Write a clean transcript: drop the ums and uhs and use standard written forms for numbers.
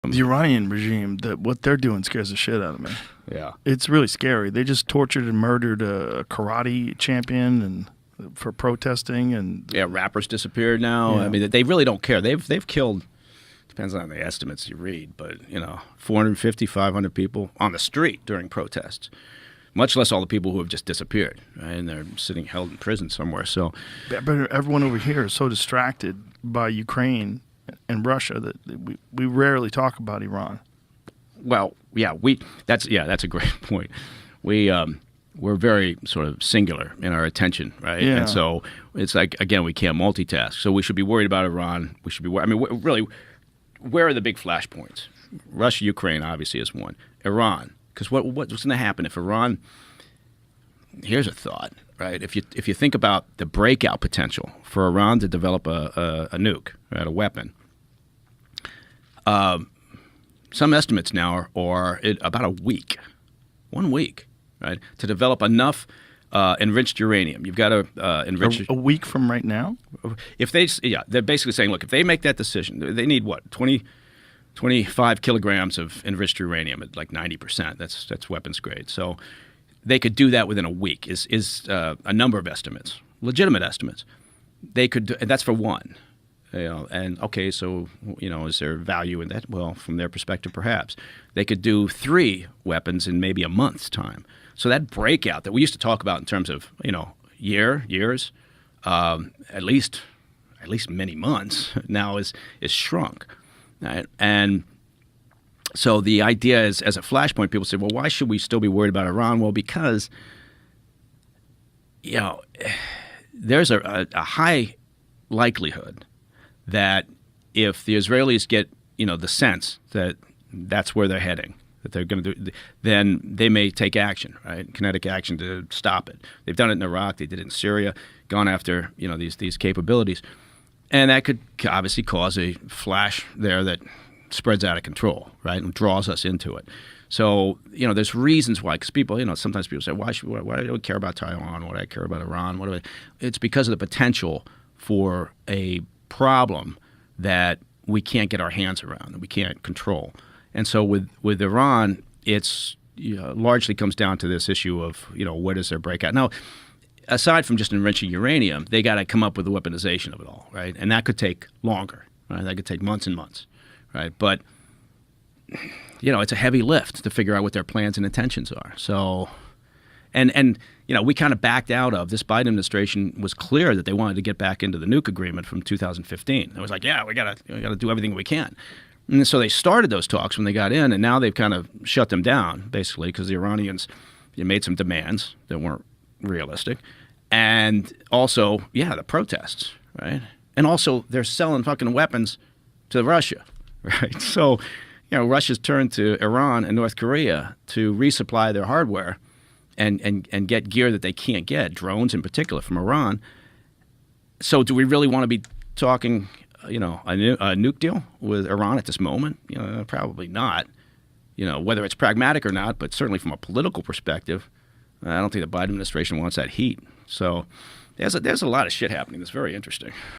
The Iranian regime, what they're doing scares the shit out of me. Yeah. It's really scary. They just tortured and murdered a karate champion and for protesting, and Yeah, rappers disappeared now. Yeah. I mean, they really don't care. They've killed, depends on the estimates you read, but 450, 500 people on the street during protests. Much less all the people who have just disappeared, right? And they're sitting held in prison somewhere. So, but everyone over here is so distracted by Ukraine and Russia that we rarely talk about Iran. well, yeah, that's a great point. We're very sort of singular in our attention, right? Yeah. And so it's like, again, we can't multitask. So we should be worried about Iran. We should be I mean, really, where are the big flashpoints? Russia, Ukraine, obviously, is one. Iran, because what's going to happen if Iran? Here's a thought, right? If you think about the breakout potential for Iran to develop a nuke, right, a weapon. Some estimates now are about a week, 1 week, right, to develop enough enriched uranium. You've got to enrich A week from right now? If they're basically saying, look, if they make that decision, they need what 25 kilograms of enriched uranium at like 90%. That's weapons grade. So they could do that within a week. Is a number of estimates, legitimate estimates. They could do, and that's for one. And okay, so is there value in that? Well, from their perspective, perhaps they could do 3 weapons in maybe a month's time. So that breakout that we used to talk about in terms of years, at least many months now is shrunk, right? And so the idea is, as a flashpoint, people say, well, why should we still be worried about Iran? Well, because there's a high likelihood that if the Israelis get the sense that that's where they're heading, that they're going to do, then they may take action, right? Kinetic action to stop it. They've done it in Iraq. They did it in Syria. Gone after these capabilities, and that could obviously cause a flash there that spreads out of control, right, and draws us into it. So there's reasons why, because people, sometimes people say, why do I care about Taiwan? Why do I care about Iran? It's because of the potential for a problem that we can't get our hands around, that we can't control. And so with Iran, it's largely comes down to this issue of what is their breakout. Now, aside from just enriching uranium, they got to come up with the weaponization of it all, right? And that could take longer, right? That could take months and months, right? But it's a heavy lift to figure out what their plans and intentions are. So, and we kind of backed out of this. Biden administration was clear that they wanted to get back into the nuke agreement from 2015. It was like, yeah, we got to do everything we can. And so they started those talks when they got in, and now they've kind of shut them down, basically, because the Iranians made some demands that weren't realistic. And also, the protests, right? And also, they're selling fucking weapons to Russia, right? So, Russia's turned to Iran and North Korea to resupply their hardware and get gear that they can't get, drones in particular, from Iran. So do we really want to be talking a nuke deal with Iran at this moment? Probably not. Whether it's pragmatic or not, but certainly from a political perspective, I don't think the Biden administration wants that heat. So there's a lot of shit happening that's very interesting.